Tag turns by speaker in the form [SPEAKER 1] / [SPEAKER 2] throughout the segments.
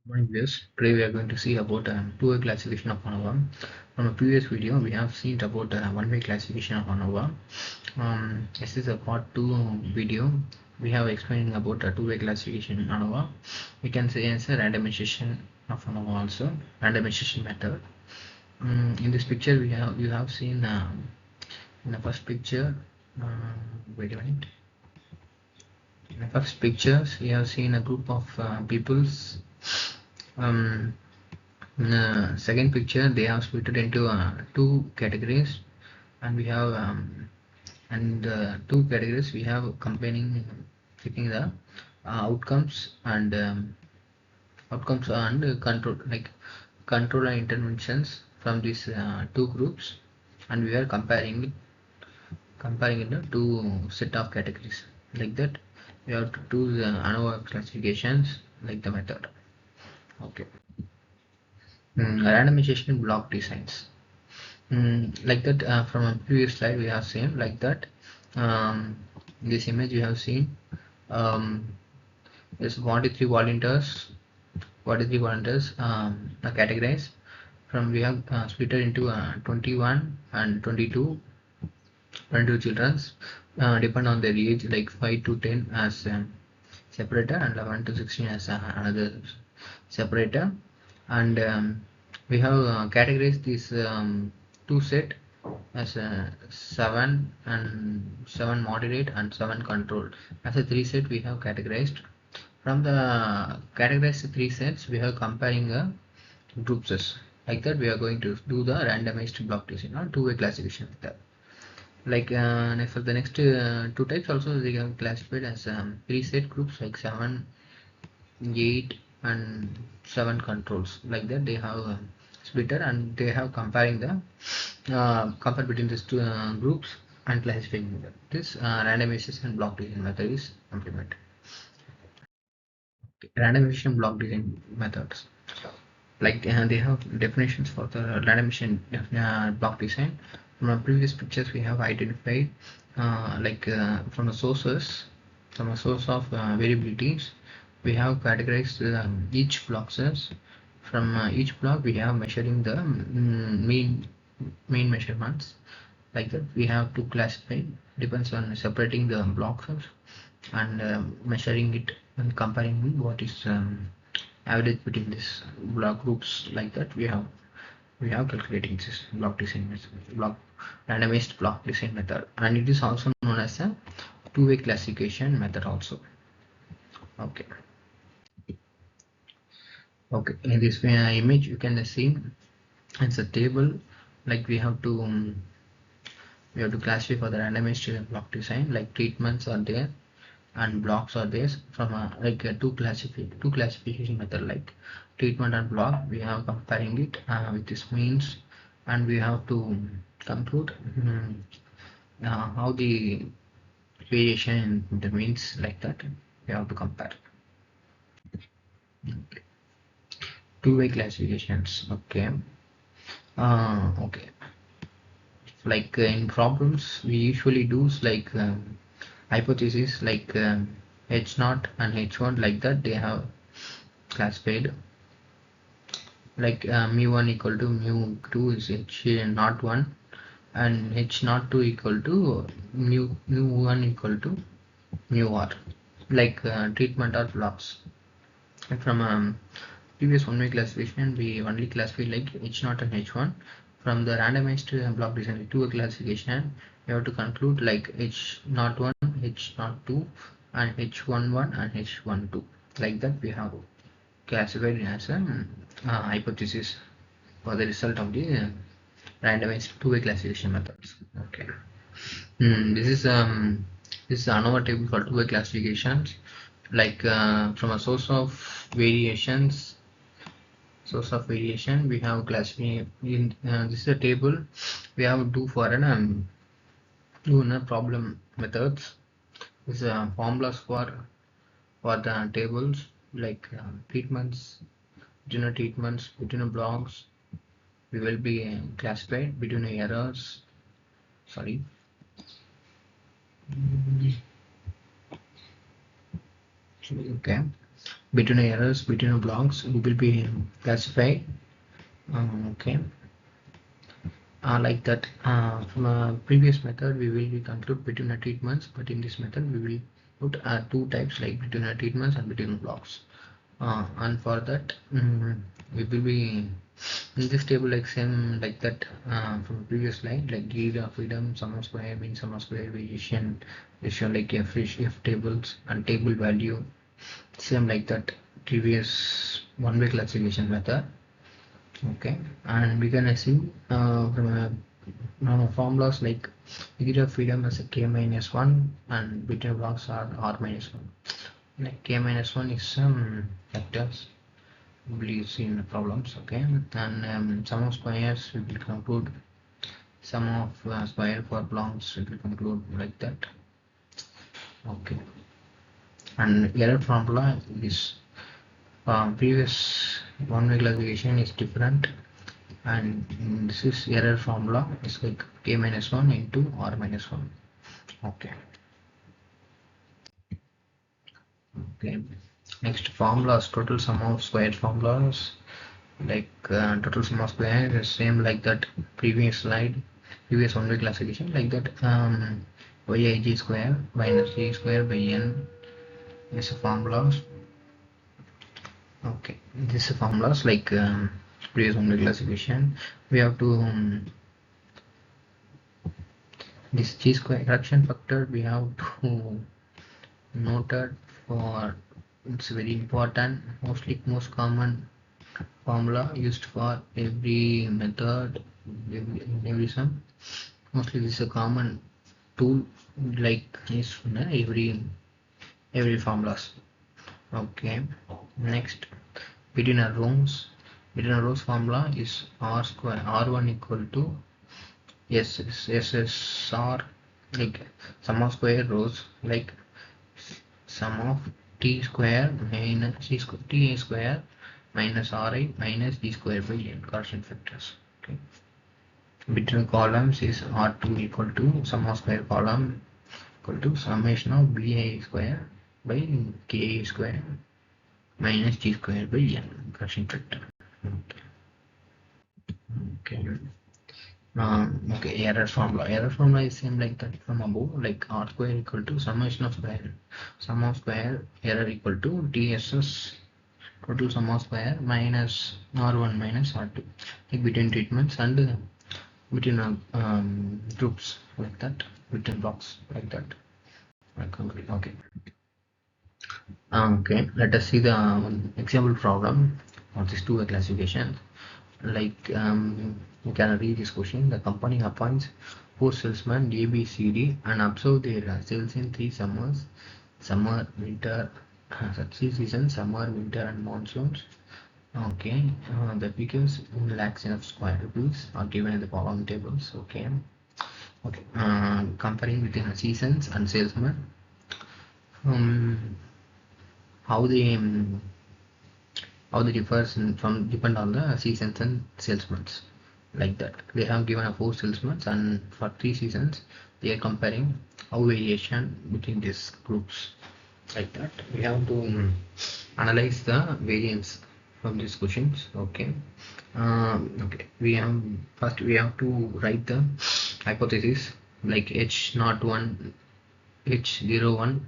[SPEAKER 1] Morning viewers. Today we are going to see about two-way classification of Anova. From a previous video, we have seen about one-way classification of Anova. This is a part 2 video. We have explaining about a two-way classification in Anova. We can say as a randomization of Anova also, randomization method. In this picture, you have seen in the first picture. Wait a minute. In the first pictures, we have seen a group of peoples. Um, In the second picture, they have split it into two categories, and we have and two categories we have combining taking the outcomes and control like control and interventions from these two groups, and we are comparing in the two set of categories. Like that, we have to do the ANOVA classifications like the method. Okay. Randomization block designs. Like that, from a previous slide we have seen like that. This image we have seen um, is 43 volunteers are categorized from. We have split it into 21 and 22 children, depend on their age, like 5 to 10 as separator and 11 to 16 as another separator. And we have categorized these two set as a 7 and 7 moderate and 7 controlled. As a 3 set we have categorized. From the categorized 3 sets we have comparing groups. Like that we are going to do the randomized block design or two-way classification method. Like for the next two types also they are classified as 3 set groups like 7, 8 and 7 controls. Like that they have splitter, and they have comparing the compare between these two groups and classifying them. This randomization block design method is implemented. Randomization block design methods, like they have definitions for the randomization block design. From our previous pictures we have identified from the sources, from a source of variabilities, we have categorized each blocks. From each block we have measuring the mean measurements. Like that we have to classify, depends on separating the blocks and measuring it and comparing what is average between these block groups. Like that we have calculating this block randomized block design method, and it is also known as a two-way classification method also. Okay. Okay, in this image you can see it's a table. Like we have to classify for the randomized block design, like treatments are there and blocks are there. From a two classification method, like treatment and block, we have comparing it with this means, and we have to conclude how the variation in the means. Like that we have to compare. Two-way classifications. Okay. Okay, like in problems we usually do like hypothesis, like h naught and h1. Like that they have classified, like mu1 equal to mu2 is h naught 1, and h naught 2 equal to mu1 equal to mu r, like treatment or blocks. And from previous one-way classification we only classify like h naught and h1. From the randomized block design two-way classification we have to conclude like h naught 1, h naught 2 and h11 and h12. Like that we have classified as a hypothesis for the result of the randomized two-way classification methods. Okay. This is Anova table for two-way classifications. Like from a source of variation we have classified in this is a table we have to do for an do in a problem methods. This is formulas for the tables, like treatments, between blocks we will be classified between errors. Sorry. Okay. between errors between blocks we will be classified. Okay. Like that, from a previous method we will conclude between the treatments, but in this method we will put two types, like between the treatments and between blocks. And for that, we will be in this table like same like that, from the previous slide, like degree of freedom, sum of square, mean sum of square, variation, ratio, like F tables and table value, same like that previous one-way classification method. Okay, and we can assume from a formulas like degree of freedom as a k minus 1 and between blocks are r minus 1. Like k minus 1 is some vectors we see in the problems. Okay, and sum of squares we will conclude, sum of square for blocks we will conclude like that. Okay, and error formula is previous one-way classification is different, and this is error formula is like k minus 1 into r minus 1. Okay. Okay, next formulas, total sum of squared formulas, like total sum of square is same like that previous slide, previous one-way classification, like that. Yig square minus g square by n is a formulas. Okay, this is formulas like previous one-way classification. We have to this g square correction factor we have to noted for, it's very important, most common formula used for every method, every sum. Mostly this is a common tool like is every formulas. Okay, next between a rows formula is r square r1 equal to SSR, like sum of square rows, like sum of t square minus t square minus ri minus d square by n, constant factors. Okay, between columns is r2 equal to sum of square column equal to summation of bi square by ki square minus d square by n, constant factor. Okay. Okay, error formula is same like that from above, like r square equal to summation of square error equal to tss total sum of square minus r1 minus r2, like between treatments and between groups like that, between blocks like that. Okay. Okay, let us see the example problem of these two classifications. Like you can read this question. The company appoints 4 salesmen A, B, C, D and observe their sales in 3 summers: summer, winter, 3 seasons: summer, winter and monsoons. Okay, the figures in lakhs of square rupees are given in the following tables. Okay, comparing between the seasons and salesmen, how they differs from depend on the seasons and salesmen, like that. They have given a 4 salesmen and for 3 seasons they are comparing how variation between these groups, like that. We have to analyze the variance from these questions. Okay, okay, first we have to write the hypothesis, like h01 h01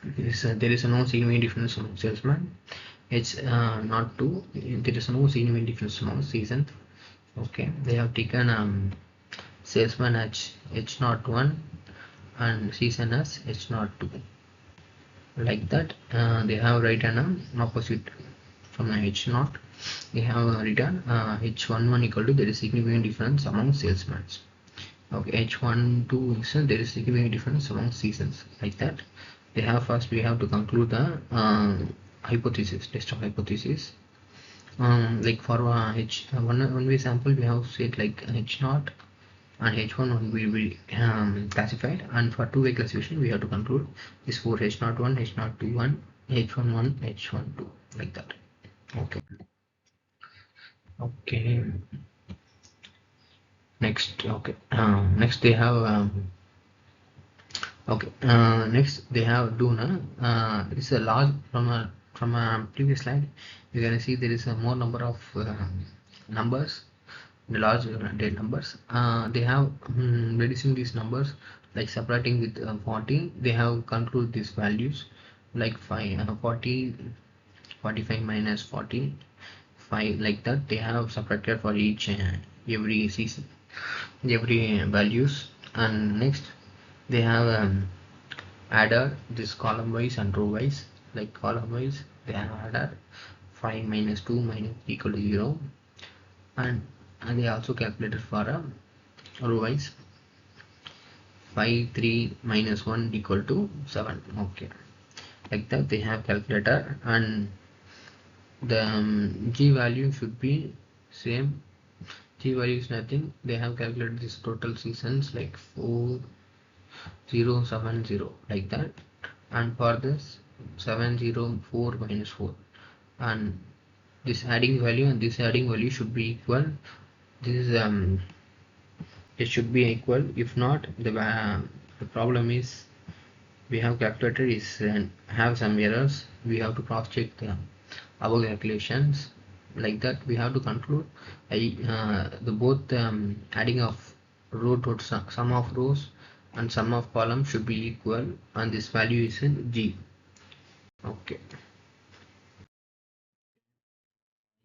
[SPEAKER 1] there is no significant difference among salesmen. Not 2, there is no significant difference among seasons. Okay, they have taken salesman as h01 and season as h02, like that. They have written opposite from the h0. They have written h11 equal to there is significant difference among salesmen. Okay, h12 is there is significant difference among seasons, like that. They have first we have to conclude the hypothesis, test of hypothesis. Like for one way sample we have said like h0 and h1 will be classified, and for two-way classification we have to conclude this for h01 h02 h11 h12, like that. Okay. Okay, next. Okay, next they have okay, next they have done this is a large from a from a previous slide, you can see there is a more number of numbers, the large date numbers. They have reducing these numbers, like subtracting with 40. They have conclude these values like 40, 45 minus 40, 5, like that. They have subtracted for each every season, every values. And next they have added this column wise and row wise. Like column wise they have added 5 minus 2 minus equal to 0, and they also calculated for a row wise 5 3 minus 1 equal to 7. Okay, like that they have calculated. And the g value should be same. G value is nothing. They have calculated this total seasons like 4070, like that. And for this 704 minus 4, and this adding value and this adding value should be equal. This is it should be equal. If not, the problem is we have calculated is have some errors. We have to cross check our calculations, like that. We have to conclude the both adding of row total sum of rows and sum of columns should be equal, and this value is in g. Okay,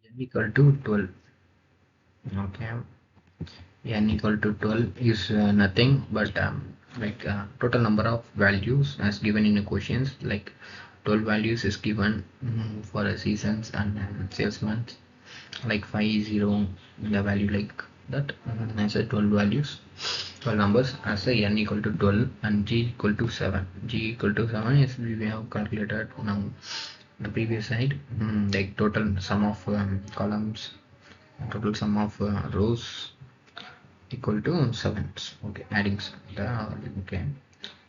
[SPEAKER 1] n equal to 12. Okay, n equal to 12 is nothing but like total number of values as given in the questions. Like 12 values is given for a seasons and sales months, like 50 the value like that. As a 12 values, 12 numbers as a n equal to 12 and g equal to 7. G equal to 7 is we have calculated now the previous slide. Like total sum of columns, total sum of rows equal to 7. Okay, adding the okay.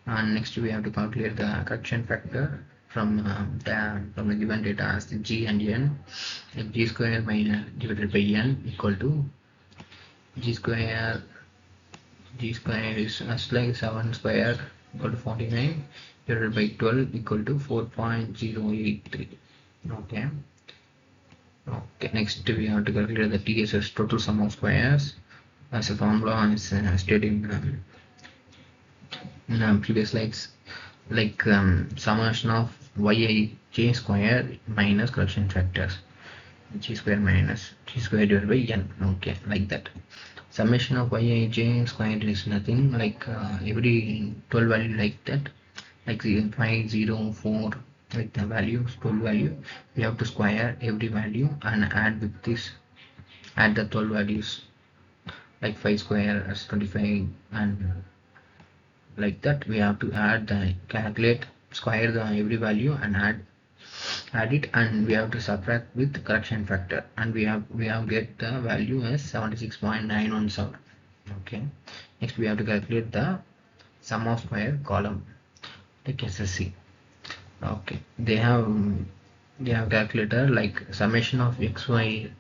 [SPEAKER 1] And next we have to calculate the correction factor from the given data as the g and n. If g square minus divided by n equal to g square, g square is as like 7 square equal to 49 divided by 12 equal to 4.083. Okay. Okay, next we have to calculate the TSS, total sum of squares, as a formula is stated in previous slides. Like summation of yij square minus correction factors, g square minus g square divided by n. Okay, like that. Summation of yij square is nothing like every 12 value, like that. Like 5 0 4, like the values 12 value, we have to square every value and add with this, add the 12 values. Like 5 square as 25, and like that we have to add the calculate square the every value and add it, and we have to subtract with correction factor, and we have get the value as 76.917. Okay, next we have to calculate the sum of square column, like SSC. Okay, they have calculator like summation of xy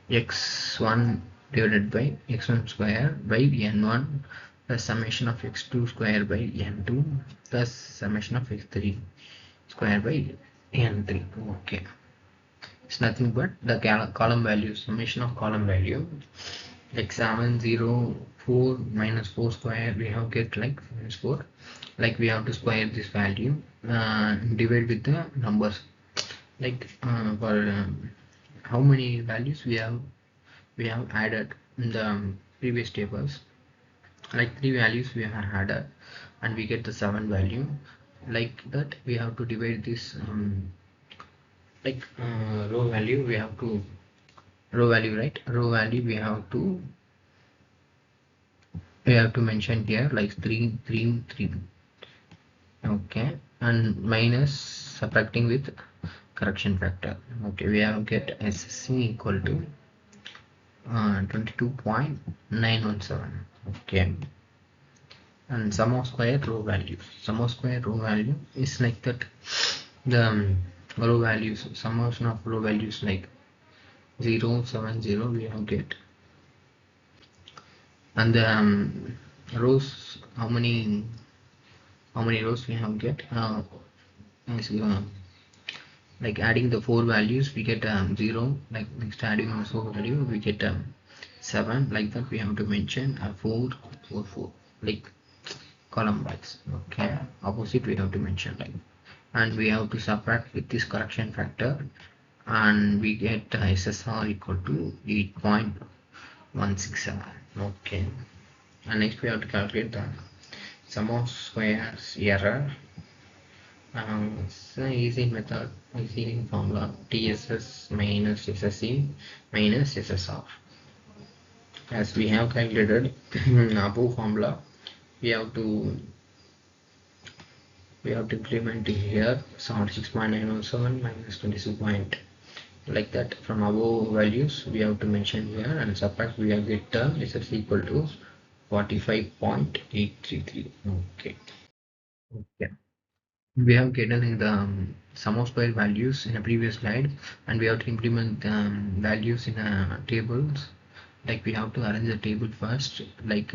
[SPEAKER 1] x1 divided by x1 square by n1 plus summation of x2 square by n2 plus summation of x3 square by n3. Okay, it's nothing but the column value, summation of column value. Like 704 minus 4 square, we have get like minus 4. Like we have to square this value, divide with the numbers. Like for how many values we have added in the previous tables. Like 3 values we have added and we get the 7 value. Like that we have to divide this like row value, we have to row value, right? Row value we have to mention here like 3 3 3. Okay, and minus subtracting with correction factor. Okay, we have get SC equal to 22.917. Okay, and sum of square row value, sum of square row value is like that. The row values, summation of row values like 070 we have get, and the rows, how many rows we have get is like adding the four values we get 0, like next adding also value we get 7, like that we have to mention 4 or 4, like column wise. Okay, opposite we have to mention, like, and we have to subtract with this correction factor, and we get SSR equal to 8.167. okay, and next we have to calculate the sum of squares error. It's an easy method, easy formula, TSS minus SSE minus SSR. As we have calculated above formula, we have to implement here 76.907 minus 26 point, like that. From above values we have to mention here and subtract, we have get this is equal to 45.833. okay. Okay, we have gotten in the sum of square values in a previous slide, and we have to implement values in tables. Like we have to arrange the table first, like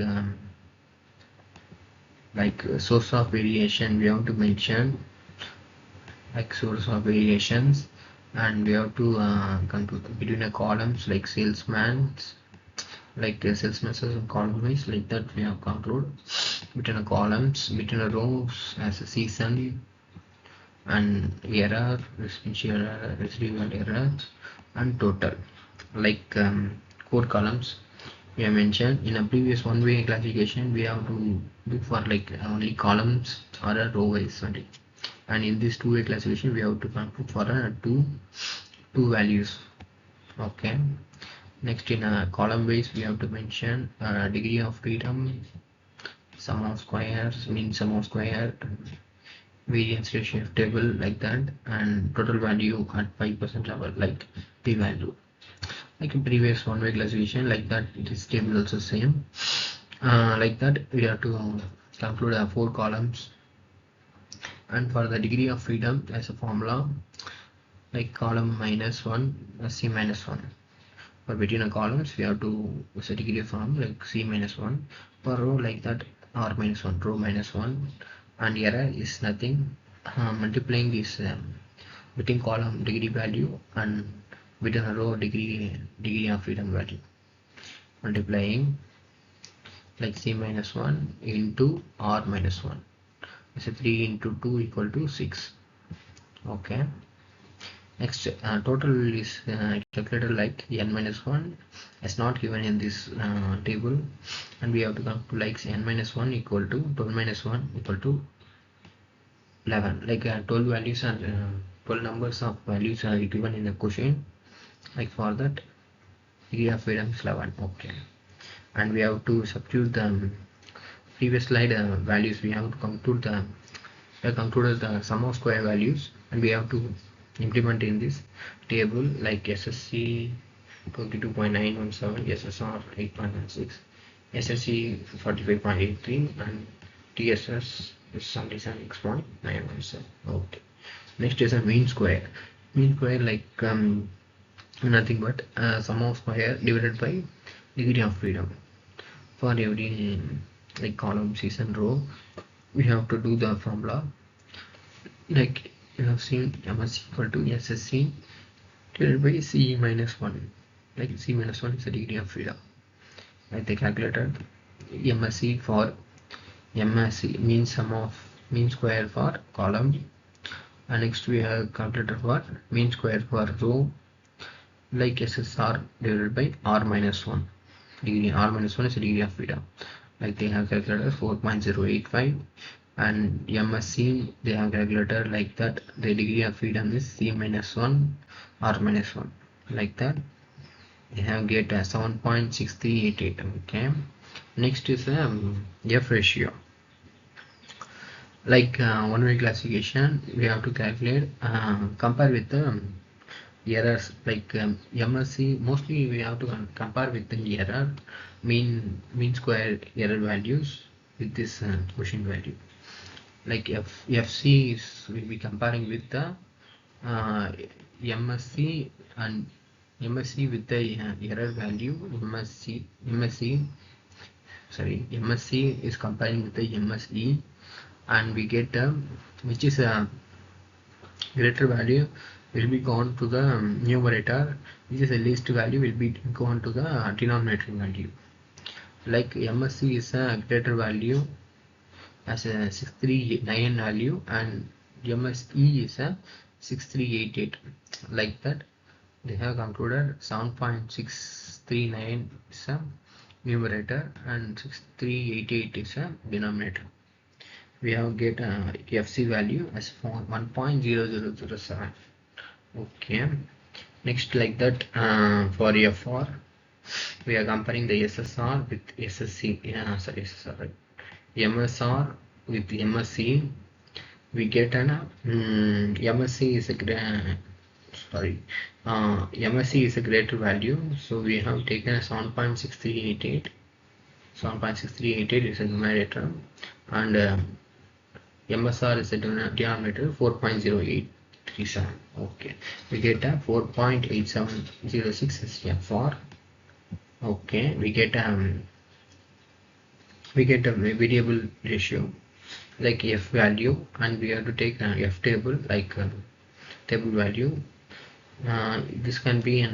[SPEAKER 1] source of variation we have to mention, like source of variations, and we have to compute between the columns, like salesman's, like salesman's and column wise, like that we have controlled between the columns, between the rows as a season, and error, residual error, and total, like four columns we have mentioned. In a previous one-way classification we have to look for like only columns or a row wise only, and in this two-way classification we have to compute for two values. okay, next in a column base we have to mention degree of freedom, sum of squares, mean sum of square, variance ratio table, like that, and total value at 5% level, like p value, like in previous one-way classification, like that. This table also same, like that we have to conclude four columns. And for the degree of freedom as a formula, like column minus 1 c minus 1. For between the columns we have to use a degree of freedom like c minus 1. For row, like that, r minus 1, row minus 1, and error is nothing, multiplying this between column degree value and between a row degree of freedom value, multiplying like c minus 1 into r minus 1. So 3 into 2 equal to 6. okay, next total is calculated like n minus 1 is not given in this table, and we have to come to like n minus 1 equal to 12 minus 1 equal to 11, like 12 values and 12 numbers of values are given in the question, like for that degree of freedom is 11. okay, and we have to substitute the previous slide values. We have to compute the concluded the sum of square values, and we have to implement in this table, like SSC 22.917, SSR 8.16, SSC 45.83, and TSS is 76.917. okay, next is a mean square. Mean square, like nothing but sum of square divided by degree of freedom. For every like column, season, row, we have to do the formula, like you have seen ms equal to SSC divided by c minus 1, like c minus 1 is the degree of freedom, like they calculated MSC for MSC means sum of mean square for column, and next we have calculated for mean square for row, like SSR divided by r minus 1, degree r minus 1 is the degree of freedom, like they have calculated 4.085, and MSC they have calculated like that the degree of freedom is c minus 1 r minus 1, like that they have get 7.6388. okay, next is f ratio, like one-way classification we have to calculate compare with the errors, like MSC mostly we have to compare with the error mean square error values with this quotient value, like FC is will be comparing with the MSC, and MSC with the error value MSC is comparing with the MSE, and we get which is a greater value, will be gone to the numerator, which is the least value will be gone to the denominator value. Like MSC is a greater value as a 639 value and MSE is a 6388. Like that, they have concluded 7.639 is a numerator and 6388 is a denominator. We have get a FC value as 1.0007. Okay. Next, like that, for FR, we are comparing the SSR with SSC. Sorry, SSR, right? MSR with MSC. We get an MSC is a MSC is a greater value, so we have taken a 7.6388. 7.6388 is a numerator, and MSR is a denominator 4.0837. Okay, we get a 4.8706 is FR. Okay, we get a variable ratio like F value, and we have to take an F table like table value. This can be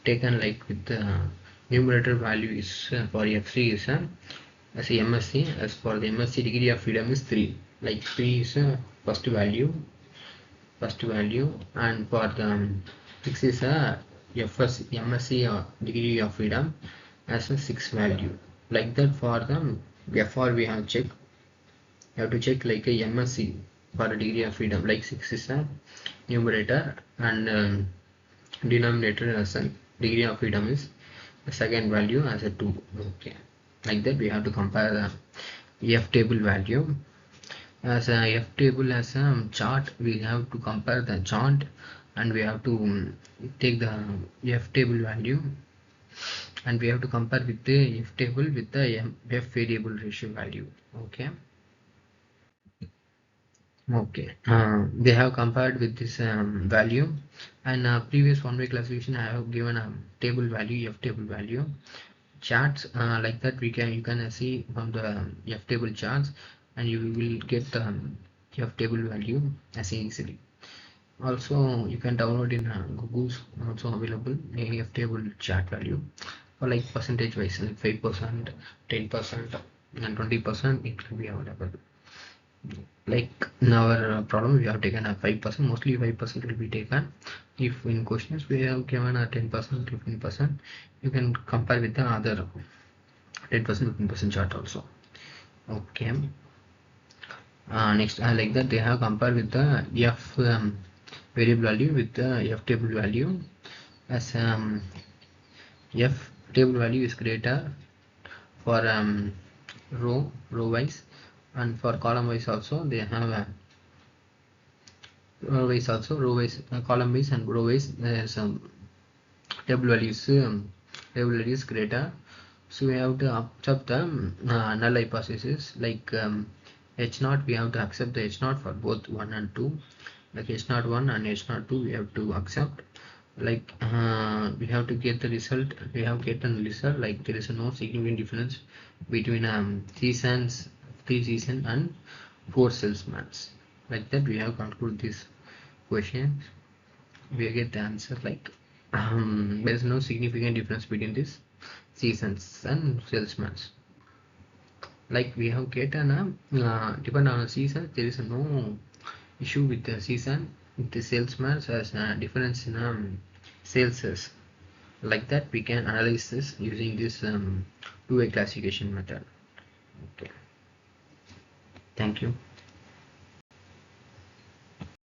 [SPEAKER 1] taken like with the numerator value is for F3 is as a MSC. As for the MSC, degree of freedom is 3. Like 3 is first value, and for the 6 is MSC or degree of freedom as a 6 value. Like that, for the FR we have check. You have to check like a MSC for a degree of freedom, like 6 is a numerator and denominator as a degree of freedom is the second value as a 2. Okay, like that we have to compare the F table value. As a F table as a chart, we have to compare the chart and we have to take the F table value and we have to compare with the F table with the F variable ratio value. Okay. Okay, they have compared with this value, and previous one-way classification I have given a table value, F table value charts like that. You can see from the F table charts, and you will get the F table value as easily. Also, you can download in Google's also available a F table chart value for like percentage wise, like 5%, 10%, and 20%. It can be available. Like in our problem we have taken a 5%, mostly 5% will be taken. If in questions we have given a 10%, 15%, you can compare with the other 10%, 15% chart also. Okay, next like that they have compared with the F variable value with the F table value. As F table value is greater for row wise, and for column wise also they have a row wise column wise and row wise some table values greater, so we have to accept the null hypothesis like H0. We have to accept the H0 for both 1 and 2, like H01 and H02 we have to accept. Like we have to get the result. We have gotten the result like there is no significant difference between 3 season and 4 salesmen. Like that we have concluded this question. We get the answer like there is no significant difference between these seasons and salesmen. Like we have gotten depend on the season, there is no issue with the season. With the salesman as a difference in sales. Like that we can analyze this using this two-way classification method. Okay, thank you.